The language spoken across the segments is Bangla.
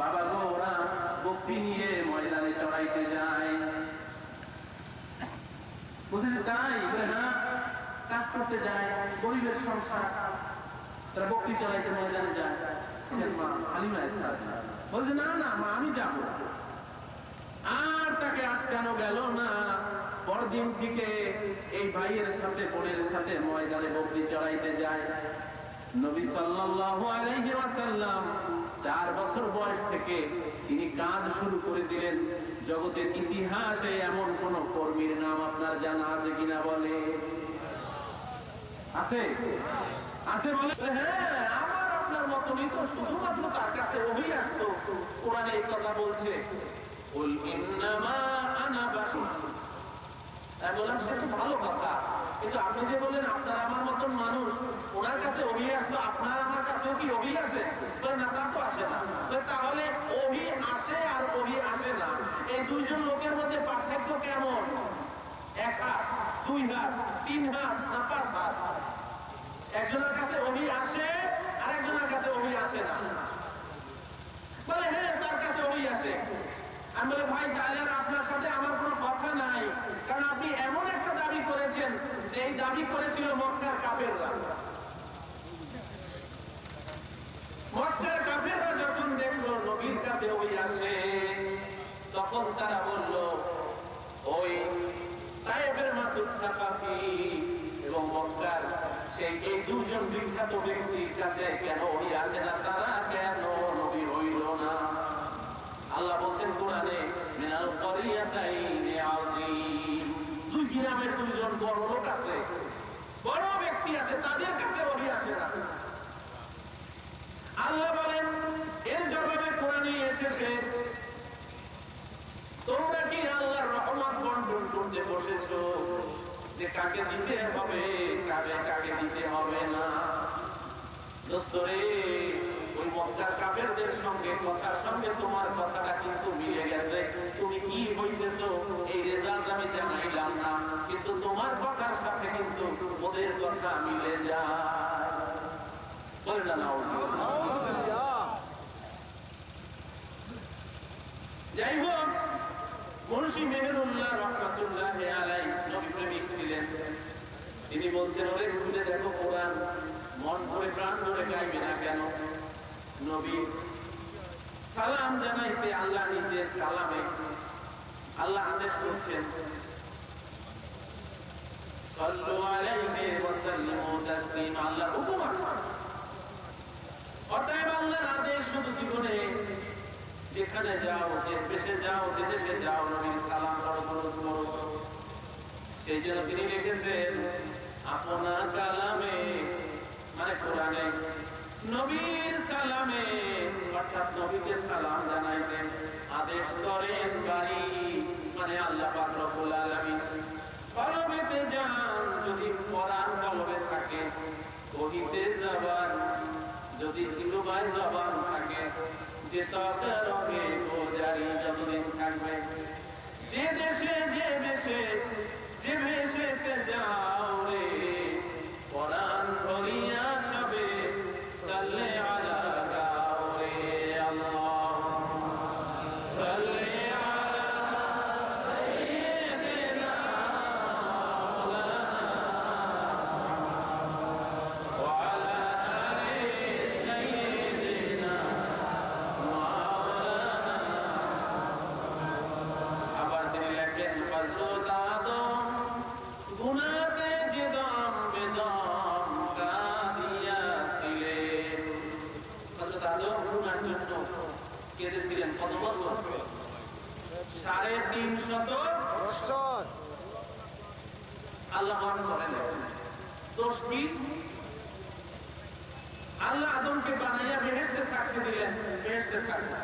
বাবা গো ওরা বকরি নিয়ে ময়দানে চড়াইতে যায়। বুঝলেন তাই? হ্যাঁ, কাজ করতে যায়, গরিবের সংসার, তারা বকরি চড়াইতে ময়দানে যায়। মা হালিমা বলছে না না মা আমি যাবো। আর তাকে আটকানো গেল না। পরদিন থেকে এই ভাইয়ের সাথে বোনের সাথে ময়দানে বকরি চড়াইতে যায়। নবী সাল্লাল্লাহু আলাইহি ওয়াসাল্লাম 4 বছর বয়স থেকে তিনি কাজ শুরু করে দিলেন। জগতের ইতিহাসে এমন কোন কর্মীর নাম আপনার জানা আছে কিনা? বলে আছে? আছে বলে? হ্যাঁ, আমার আপনার মতনই তো, শুধুমাত্র তার কাছে ওহী আসতো। কোরআনে এই কথা বলছে, কুল ইন্নামা আনা বাশার। তাই বললাম সে তো ভালো কথা, কিন্তু আপনি যে বলেন আপনার আমার মতন মানুষ, ওনার কাছে ওহী আসতো, আপনার আমার কাছেও কি ওহী আসে? বলে না, তা তো আসে না। তাহলে ওহী আসে আর ওহী আসে না, এই দুইজন লোকের মধ্যে পার্থক্য কেমন? 1 হাত, 2 হাত, 3 হাত না 5 হাত? একজনের কাছে ওহী আসে আর একজনের কাছে ওহী আসে না। বলে হ্যাঁ তার কাছে ওহী আসে। আমি বলে ভাই তাহলে আপনার সাথে আমার কোনো কথা নাই, কারণ আপনি এমন একটা দাবি করেছেন যে এই দাবি করেছিল মক্কার কাফেররা। মক্কার কাফেররা যখন দেখলো নবীর কাছে ওহী আসে, তখন তারা বলল ওই তায়েফের মাসউদ সাকাফি এবং মক্কার সেই এই দুজন বিখ্যাত ব্যক্তির কাছে কেন ওহী আসে না, তারা কেন নবী হইল না? আল্লাহ বলেন কোরআনে, মিনাল ক্বরিয়াতাইনি আযীম, দুই গ্রামের দুইজন বড় লোক আছে, বড় ব্যক্তি আছে, তাদের কাছে ওহী আসে না। আল্লাহ বলেন এর জবাবে কোরআনে এসেছে, তোমরা কি আল্লাহর রহমত বন্টন করতে বসেছো যে কাকে দিতে হবে কাকে দিতে হবে না? দোস্তরে, ওই মক্কার কাফেরদের সঙ্গে কথার সঙ্গে তোমার কথাটা কিন্তু মিলে গেছে। তুমি কি হইতেছো এই রেজাল্ট আমি জানাইলাম না, কিন্তু তোমার কথার সাথে কিন্তু ওদের কথা মিলে যায়। বলেন না নাউজুবিল্লাহ। যাই হোক, মুন্সি মেহেরুল্লাহ রাহমাতুল্লাহি আলাইহি নবী প্রেমিক ছিলেন। তিনি বলছেন, ওরে খুলে দেখো কোরআন, মন ভরে প্রাণ ভরে গাইবে না কেন? নবী সালাম জানাইতে আল্লাহ নিজের কালামে আল্লাহ আদেশ করছেন, সাল্লু আলাইহি ওয়া সাল্লিমু তাসলিমা, আল্লাহ হুকুম আছে। অতএব আল্লাহর আদেশ শুধু জীবনে যেখানে যাও, যে দেশে যাও, যে দেশে যাও, নবীর সালাম করো। সেই জন্য তিনি লিখেছেন আপনার কালামে, মানে কোরআনে, নবীর সালামে, অর্থাৎ নবীকে সালাম জানাইতেন আদেশ করেন বাড়ি, মানে আল্লাহ পাক রব্বুল আলামিন। কলবেতে যান, যদি কোরআন কলবে থাকে, ওহিতে যাবান, যদি জিহ্বায় জবান থাকে, যে তবে রবে ও জারি যতদিন থাকবে। যে দেশে যে বেশে যে ভেসেতে যাও রে, কোরআন ধরিয়া সবে সাল্লে আলা গাও রে, আল্লাহুম্মা সাল্লি আলা সাইয়্যিদিনা মাওলানা ওয়া আলা আলি সাইয়্যিদিনা মাওলানা। আবার তিনি লেখেন, হযরত আদম গুনাতে যে দম বেদম কাঁদিয়াছিলেন। হযরত আদম গুনার জন্য কেঁদেছিলেন কত বছর? 350 বছর। আল্লাহ মাফ করেন। দোষ কি? আল্লাহ আদমকে বানাইয়া বেহেশতে থাকতে দিলেন, বেহেশতে থাকতে।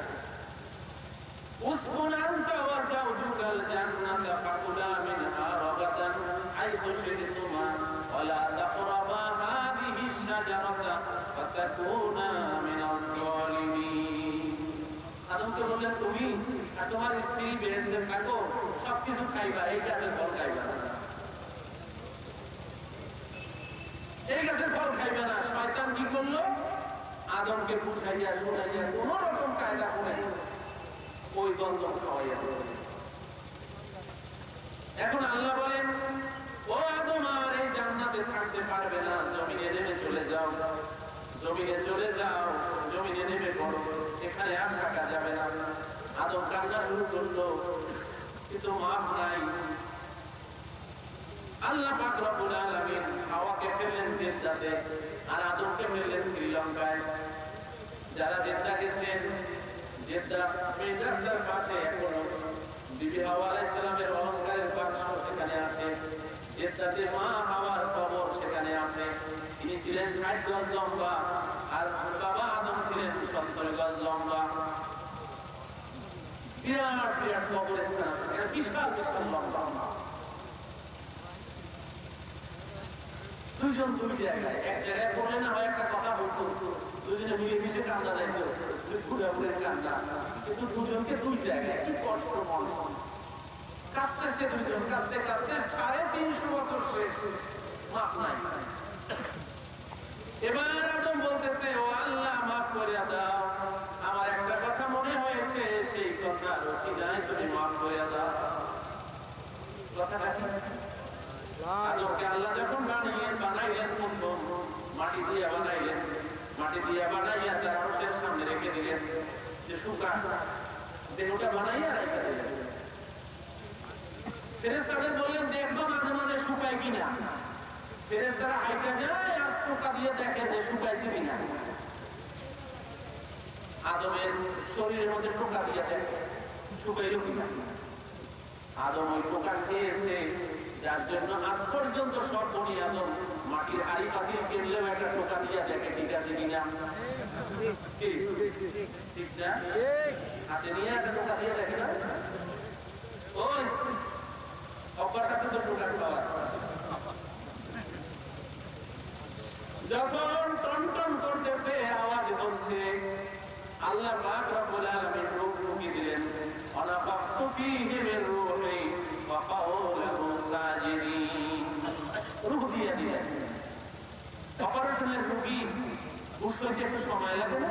উসকুন আনতা ওয়া যাওজুকাল জান্নাতা ফাকুলা মিনহা রাগাদান হাইসু শি'তুমা ওয়া লা তাকরাবা হাযিহি শাজারাতা ফাতাকুনা মিনাজ যালিমিন। আদমকে বললেন তুমি আর তোমার স্ত্রী বেহেশতে থাকো, সবকিছু খাইবা, এই গাছের ফল খাইবা না, এই গাছের ফল খাইবে না। শয়তান কি করলো? আদমকে বুঝাইয়া শুনাইয়া কোন রকম কায়দা করে গন্ধম খাওয়াইয়া দেবেন। এখন আল্লাহ বলেন, ও আদম আর এই জান্নাতে থাকতে পারবে না, জমিনে নেমে চলে যাও, জমিনে চলে যাও, জমিনে নেমে পড়ো, এখানে আর থাকা যাবে না। আদম কান্না শুরু করলো, কিন্তু মাফ নাই। আল্লাহ পাক রব্বুল আলামিন হাওয়াকে ফেললেন জেদ্দাতে, আর আদমকে ফেললেন শ্রীলঙ্কায়। যারা জেদ্দা গেছেন, জেদ্দা মেইন রাস্তার পাশে এখনো বিবি হাওয়া আলাইহিস সালামের অলংকারের বাক্স সেখানে আছে। জেদ্দাতে মা হাওয়ার কবর সেখানে আছে। তিনি ছিলেন 60 গজ লম্বা, আর বাবা আদম ছিলেন 70 গজ লম্বা। বিরাট বিরাট কবরস্থান আছে, এটা বিশাল বিশাল লম্বা। দুইজন দুই জায়গায়, এক জায়গায় বললে না হয় একটা কথা বলতো, দুজনে মিলে মিশে কান্দা যাইতো, ঘুরে কান্দা। কিন্তু দুজনকে দুই জায়গায়, কি কষ্ট মনে। কাঁদতেছে দুইজন, কাঁদতে কাঁদতে 350 বছর শেষ, মাপ নাই। এবার আদম বলতেছে, ও আল্লাহ মাফ করে দাও, আমার একটা কথা মনে হয়েছে, সেই কথা রসিলায় তুমি মাফ করে দাও। কথাটা কি? আদমকে আল্লাহ যখন বানাইলেন প্রথম মাটি দিয়ে বানাইলেন, মাটি দিয়ে বানাইয়া তার আরশের সামনে রেখে দিলেন, যে শুকা দেহটা বানাইয়া রেখে দিলেন। ফেরেশতাদের বললেন, দেখবা মাঝে মাঝে শুকায় কিনা। ফেরেশতারা হাইটা যায় আর টোকা দিয়ে দেখে যে শুকাইছে কিনা। আদমের শরীরের মধ্যে টোকা দিয়ে দেখে শুকাইল কিনা। আদম ওই টোকা খেয়েছে, যার জন্য আজ পর্যন্ত সব বনি আদম মাটির হাড়ি পাতিল কিনলেও একটা টোকা দিয়ে দেখে ঠিক আছে কিনা। ঠিক না? হাতে নিয়ে একটা টোকা দিয়ে দেখে না, ওই অব্বার কাছে তো টোকা খাওয়ার। যখন টন টন করতেছে, আওয়াজ হচ্ছে, আল্লাহ পাক রব্বুল আলামিন রূহ ঢুকিয়ে দিলেন। ওয়ানাফাখতু ফীহি মির রূহি ওয়া কাউ লাহু সাজিদিন। রূহ দিয়ে দিলেন। অপারেশনের রোগী হুশ হইতে একটু সময় লাগে না?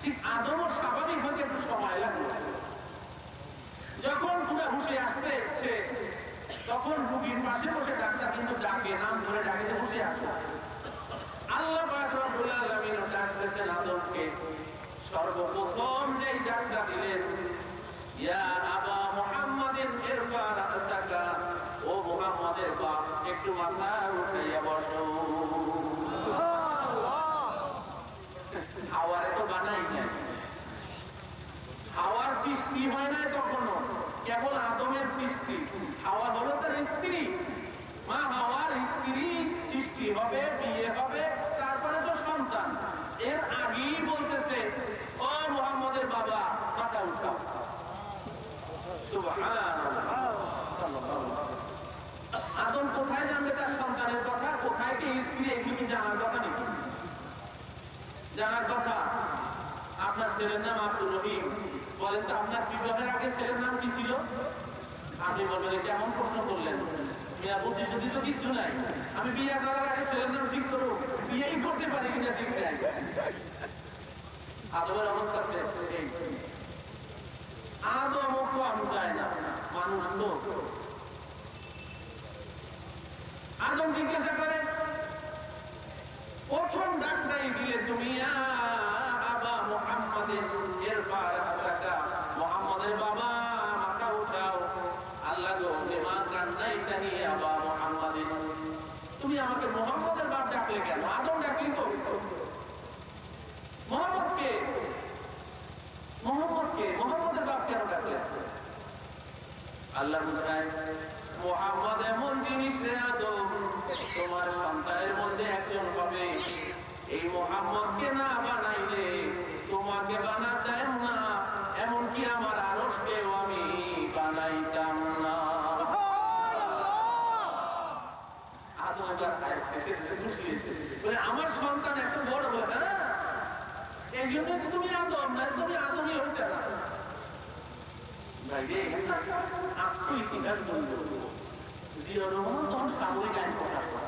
ঠিক আদমও স্বাভাবিক হইতে একটু সময় লাগলো। যখন পুরো হুশে আসতেছে, তখন রোগীর পাশে বসে ডাক্তার কিন্তু ডাকে, নাম ধরে ডাকে, বসে আসো। আল্লাহ পাক রব্বুল আলামিন ডাকতেছেন আদমকে। সর্বপ্রথম যেই ডাকটা দিলেন, ইয়া আবা মুহাম্মাদিন ইরফা রাসাকা, ও মুহাম্মাদের বাপ একটু মাথা উঠাইয়া বসো। সুবহানাল্লাহ। হাওয়ারে তো বানাই নাই, হাওয়ার সৃষ্টি হয় নাই তখনো, কেবল আদমের সৃষ্টি। হাওয়া হলো তার স্ত্রী, মা হাওয়ার স্ত্রী সৃষ্টি হবে, বিয়ে হবে, তারপরে তো সন্তান। এর আগেই বলতেছে, ও মুহাম্মাদের বাবা মাথা উঠাও। আদম কোথায় জানবে তার সন্তানের কথা, কোথায় কি স্ত্রী, এগুলো কি জানার কথা নাকি? জানার কথা। আপনার ছেলের নাম আব্দুর রহিম, বলেন তো আপনার বিবাহের আগে ছেলের নাম কি ছিল? আপনি বলবেন কেমন প্রশ্ন করলেন, বিয়া বুদ্ধি শুদ্ধি তো কিছু নাই, আমি বিয়ে করার আগে ছেলের নাম ঠিক করো, বিয়েই করতে পারি কিনা ঠিক নাই। আদমের অবস্থা সেই। আদমও কম যায় না, মানুষ তো। আদম জিজ্ঞাসা করে, প্রথম ডাকটাই দিলে তুমি, আবা মুহাম্মাদিন ইরফা রাসাকা, মুহাম্মাদের বাবা মাথা উঠাও। আল্লাহ গো, লিমা কান্নাইতানি আবা মুহাম্মাদিন, তুমি আমাকে মুহাম্মাদের বাপ ডাকলে কেন? আদম ডাকলি তো। মুহাম্মদকে মুহাম্মাদের বাপ কেন ডাকলে? আল্লাহ বুঝায়, মুহাম্মদ এমন জিনিস রে আদম, তোমার সন্তানের মধ্যে একজন হবে। এই মুহাম্মদকে না বানাইলে তোমাকে বানাতাম না, এমনকি আমার আরশকেও আমি বানাইতাম না। আদম এবার এসে খুশি হয়েছে, বলে আমার সন্তান এত বড় হলো না, এই জন্য তুমি আদম না, তুমি আদমই হইতে না। জিয়াউর রহমান তখন সামরিক আইন প্রশাসক,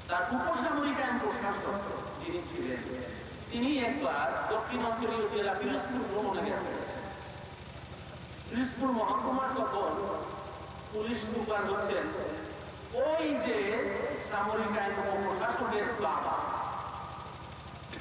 তার উপসামরিক আইন প্রশাসক যিনি ছিলেন, তিনি একবার দক্ষিণ অঞ্চলীয় জেলা পিরোজপুর ভ্রমণে গেছেন। পিরিজপুর মহকুমার তখন পুলিশ সুপার হচ্ছেন ওই যে সামরিক আইন প্রশাসকের বাবা।